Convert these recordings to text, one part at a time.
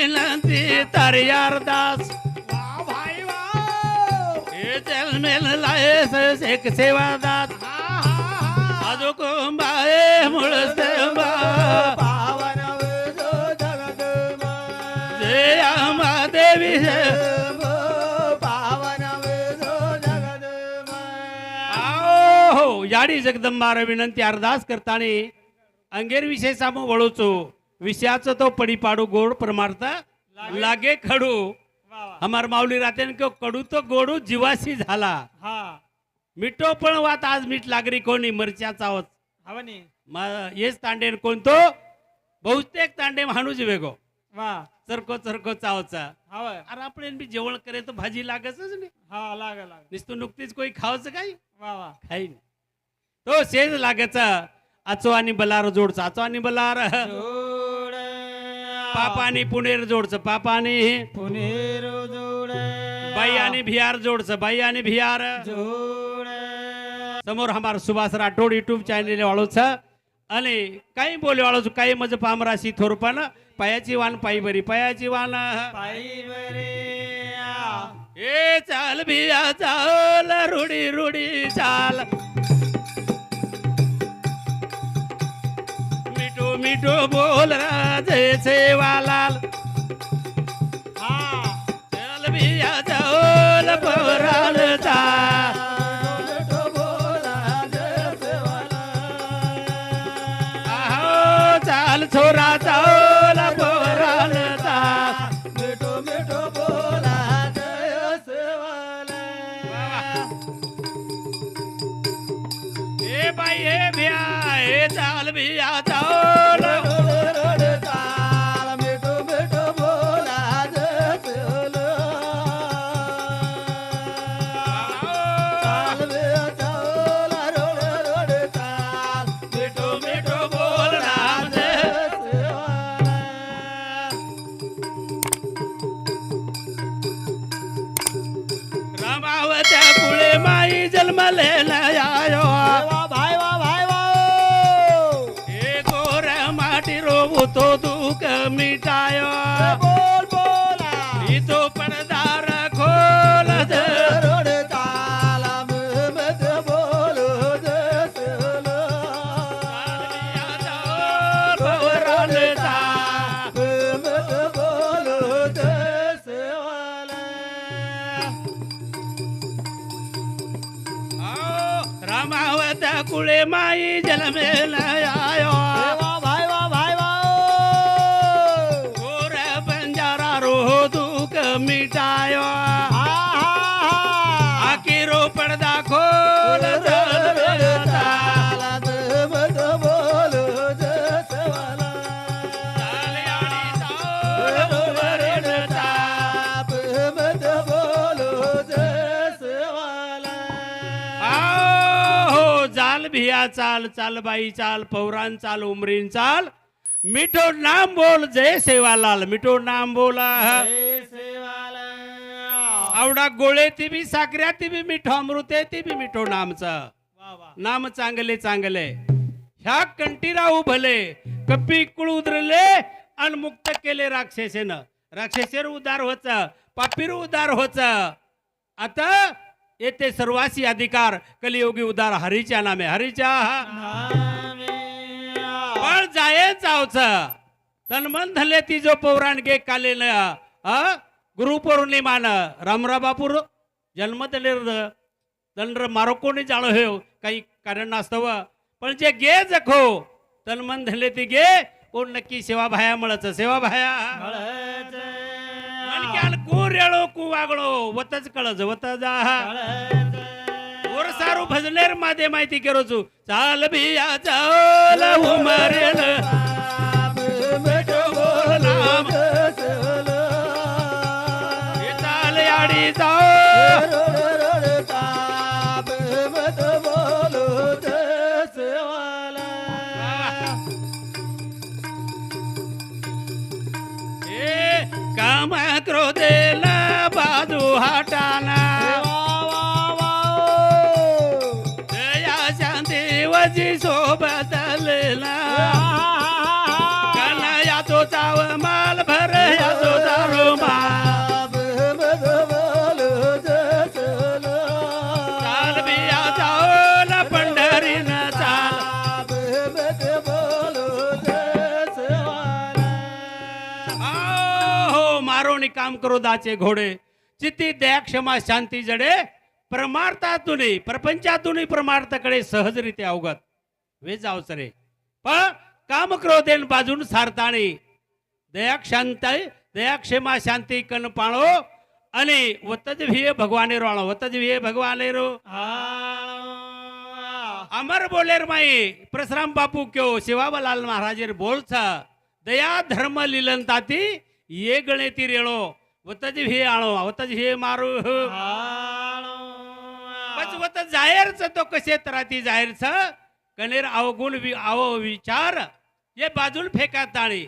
विनंती तारी अरदास वा भाई वा हे जन्मेल लायस एक सेवादात हा हा हा अजून बाये मूळ सेवा पावन वेदो जगदमा जय आम्हा देवी पावन वेदो जगदमा हो याडी जगदंबार विनंती अरदास करताना अंगेर विषय सामो वळूचो विषयाचं तो पडी पाडू गोड परमार्थ लागे खडू वा वा हमार माऊली राहते न कडू तो गोडू जीवाशी झाला हा मिठो पण वात आज मीठ लागरी कोणी मरच्याचा होत हवनी येच तांडे कोणतो बहुतेक तांडे माणूस वेगो वा चरको चरको चावचा हव अरे आपण बी जेवण करे तर भाजी लागच नाही हा लाग लाग नुसतं नुकतीच कोणी खावचं काही वा वा खाई नाही तो शेज लागायचा आचो आणि बलार जोडचा आचो आणि बलार जोड पापानी पुणेर जोडचं पापानी पुनेरो जोड बाई आणि भियार जोडचं बाई आणि भियार जोड समोर हमार सुभाष राठोड युट्यूब चॅनल वाळूच आणि काही बोले वाळूच काही मज पामराशी थोरपण पायाची वान पायी बरी पायाची वान पायी बरे ए चाल भिया चाल रुडी रुडी चाल मिठू मिठू बोल राजे सेवालाल हा चाल भिया चाल पोराल चाल चाल छोरा चाल पोराल चाल मिठो मिठो बोला जय सेवाला ए बाई ए भिया ए चाल भिया चाल रोड चाल मिठो मिठो बोला जय सेवाला चाल बे चाल रोड चाल मिठू मिठू बोल राजे सेवाला रामावत्या कुळे माई जन्मले आयो वा भाई वा भाई वा ए गोर माटी रोबू तो दुःख मिटायो बोल बोला इथो पडदार खोल रोड चाल मत बोलो जसलो पोराल मत बोलो जसवाला रामावत्या कुळे माई जन्मेला आयो वा भाई वा भाई वा गोर बंजारा रो दुःख मिटायो हा हा आकिरो पडदा खोल चाल मत बोलो जसवाला मत बोलो जसवाला जाल भिया चाल चाल बाई चाल पौराण चाल उमरीन चाल मिठो नाम बोल जय सेवालाल मिठो नाम बोला जय सेवाला आवडा गोळे ती बी साखऱ्या ती बी मिठो अमृते ती बी मिठो नामचा वा वा नाम चांगले चांगले ह्या कंटीराऊ भले कपी कुळ उतरले आणि मुक्त केले राक्षसेनं राक्षसेर उदार होच पापीर उदार होच आता येते सर्वासी अधिकार कलियोगी उदार हरीच्या नामे हरीच्या पण जाये चावच तन्मन धले ती जो पौराण गे काले गुरुपौर्णिमान रामरा बापूर जन्म दिले दंड मारो कोणी जाळो हे काही कारण नसतव पण जे गे जखो तन्मन धले ती गे कोण नक्की सेवा भाया मळच सेवा भाया मनक्यान को रेळो को वागळो वतच कळज वत जा वर सारू भजनेर मादे माहिती करोचू चाल भिया चाल उमरेल नाम हे चाल याडी जाओ काम क्रोधेला बाजू हाटाना दया शांती वजी सोबत कना याचो चाव माल भर याचो आणि काम क्रोधाचे घोडे चित्ती दया क्षमा शांती जडे परमार्थातूनही प्रपंचातूनही परमार्थाकडे सहजरित्या अवगत वे जावसरे पण काम क्रोधेन बाजून सारताणी दया शांती दया क्षमा शांती कन पाळो आणि वतज भिये भगवाने रो वतज भिये भगवाने रो अमर बोलेर माई परशुराम बापू क्यों शिवाबलाल महाराजेर बोल छ दया धर्म लीलनताती ये गणेती रेळो वतज भिये आळो वतज भिये मारू बस वत जाहीरच तो कसे तराती जाहीरच कनेर अवगुण अव विचार ये बाजून फेका ताणी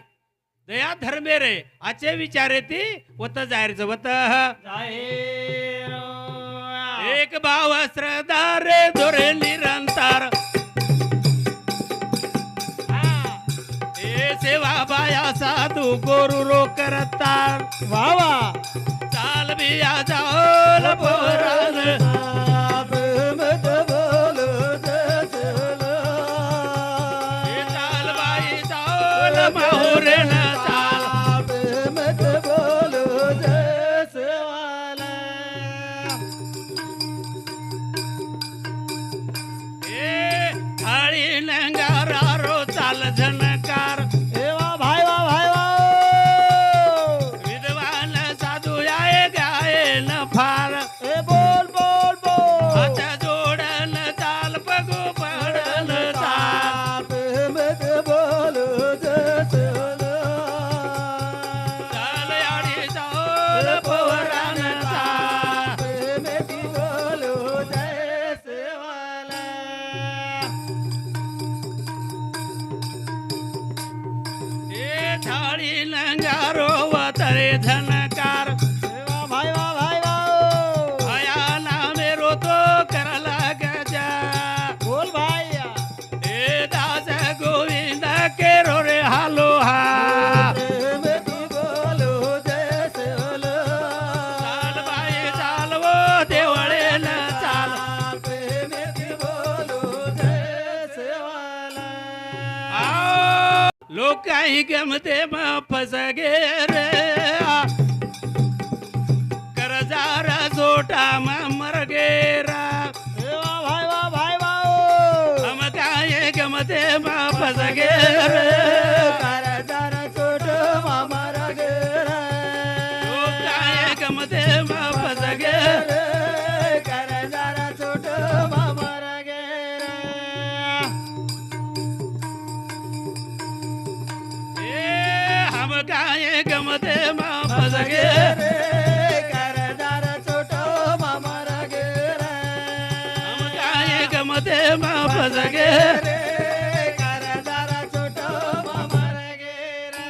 दया धर्मे रे आचे विचारे ती वत जाहीरच वत एक भाव श्रद्धार दोरे निरंतर ए सेवा बाया साधू गोरु रो करतार वा वा चाल बिया जाओल पोरान मत बोलो जसला ए चाल बाई जाओल माहुरे न चाल मत बोलो जसवाला ए थाळी नंगारा रो चाल झनकार वा भाई वा विद्वान साधू आए गाये न फार ए बोल बोल बोल हात जोडन चाल पगो पडन चाल मत बोलो जसला चाल आडी चाल पोरान चाल मत बोलो जसवाला ए थाळी नंगारो वतरे झनकार भाई वा आया नामे रोतो करला गजा बोल भाई ए दास गोविंद के रो रे हालो हा मत बोलो जसला चाल बाई चाल वो देवळे न चाल मत बोलो जसवाला आओ लोक काही गमते मग फसगे रे करजार जोटा मर गेरा भाई हम काय गमते मग फसगे रे जरा छोट मामारा गेरा लोक काय गमते मग फसगे जरा छोट मामारा गेरा ए हम काय गमते मग फसगे जरा छोट मामारा गेरा हम काय गमते मग फसगे जरा छोट मामारा गेरा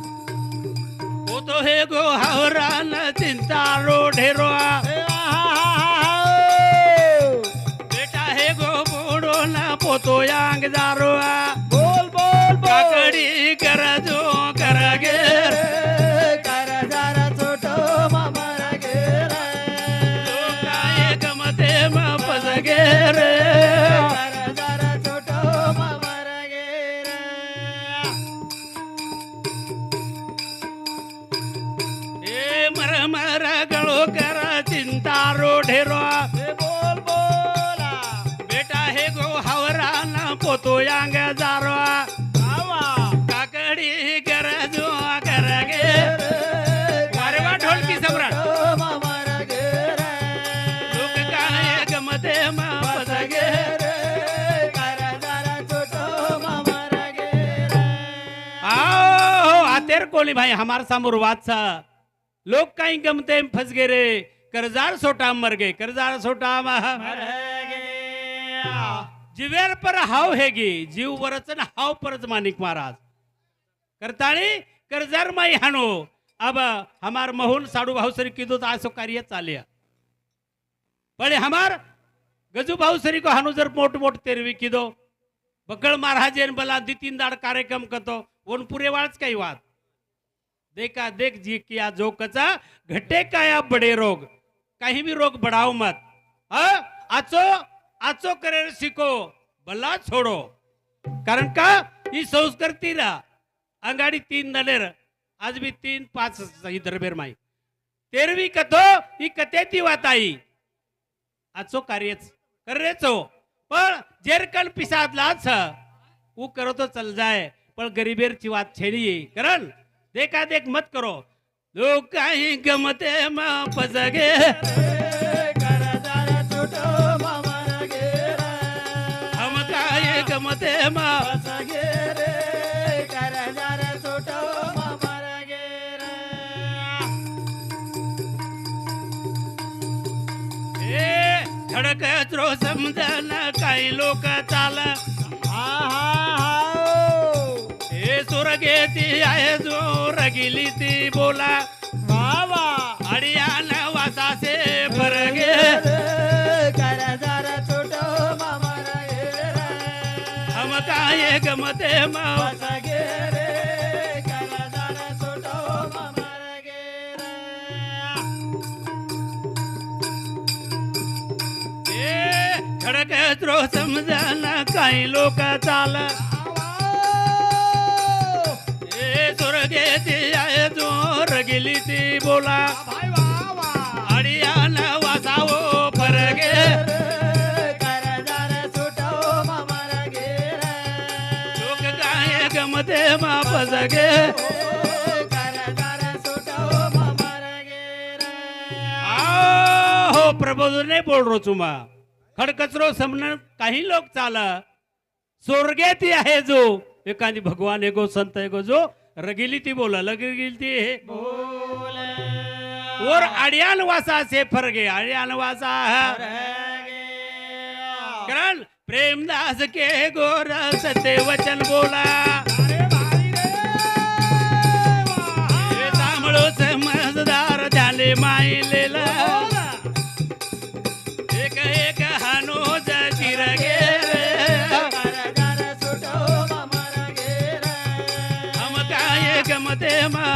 ओ तो हे गो हावरा न चिंता रो ढेरो बेटा हे गो बोडो न पोतो यांग जारो बोल बोल काकडी करजो करगे जरा छोट मामारा गेरा काय गमते मग फसगे रे जरा छोट मामारा गेरा ए मर मर गळो कर चिंता रो ढेरो बोल बोला बेटा हे गो हावरा न पोतो यांग जारो आवा काकडी करजो करगे अरे वा ढोलकी सम्राट मामारा गेरा लोक काय गमते मग फसगे जरा छोट मामारा गेरा आओ आतेर कोली भाई हमार समोर वाचा लोक काही गमते फस गे रे कर्जार सोटा मर गे कर्जार सोटा मर गया जीवेर पर हाव हेगी जीव वरच न हाव परच मानिक महाराज करताणी कर्जार माई हानो अब हमार मोहन साडू भावसरी कीधो तो आसो कार्य चालिया पण हमार गजू भावसरी को हानो जर मोट मोट तेरवी कीधो बकळ महाराजेन बला दी तीन दाड कार्यक्रम करतो ओन पुरे वाळच काही वाद देखा देख जी किया जो कचा घटे काया बडे रोग काही भी रोग बढ़ाओ मत आचो आचो करे शिको भला छोड़ो कारण का ही संस्कृती रा अंगाडी 3 दलेर आज भी 3-5 इधर बेर माई तेरवी कथो ही कथे ती वाताई आजचो कार्यच करेचो पण जेरकन पिसाद लाच वो करो तो चल जाए पण गरीबेरची वात छेडी करण देखा देख मत करो लोग काही गमते मा पसगे करदार छोटो मामारा गेरा हम काय गमते मा सगे रे करदार छोटो मामारा गेरा ए धडक रो समजना काही लोक चाल हा हा ए सुरगेती आहे जो रगिली ती बोला बाबा अडियान वासासे फरगे करदार छोटो मामारा गेरा हम काय गमते मा सगे रे करदार छोटो मामारा गेरा ए धडक रो समजना काही लोक चाल ए सुरगेती आहे जो रगिली ती बोला भाई बाबा अडियान वासावो फरगे करदार छोटो मामारा गेरा लोक काय गमते मा पसगे करदार छोटो मामारा गेरा हो प्रबोधन नाही बोल रो तुमा खडकचरो समन काही लोक चाल स्वर्गेती आहे जो एखादी भगवान एगो संत एगो जो रगिली ती बोला लगेली ती हे बोल और अडियान वासा से फरगे अडियान वासा करण प्रेमदास के गोर सत्य वचन बोला हे तांबळो समजदार झाले मायलेला एक एक हानो चिरगे करदार छोटो मामारा गेरा हम काय गमते मा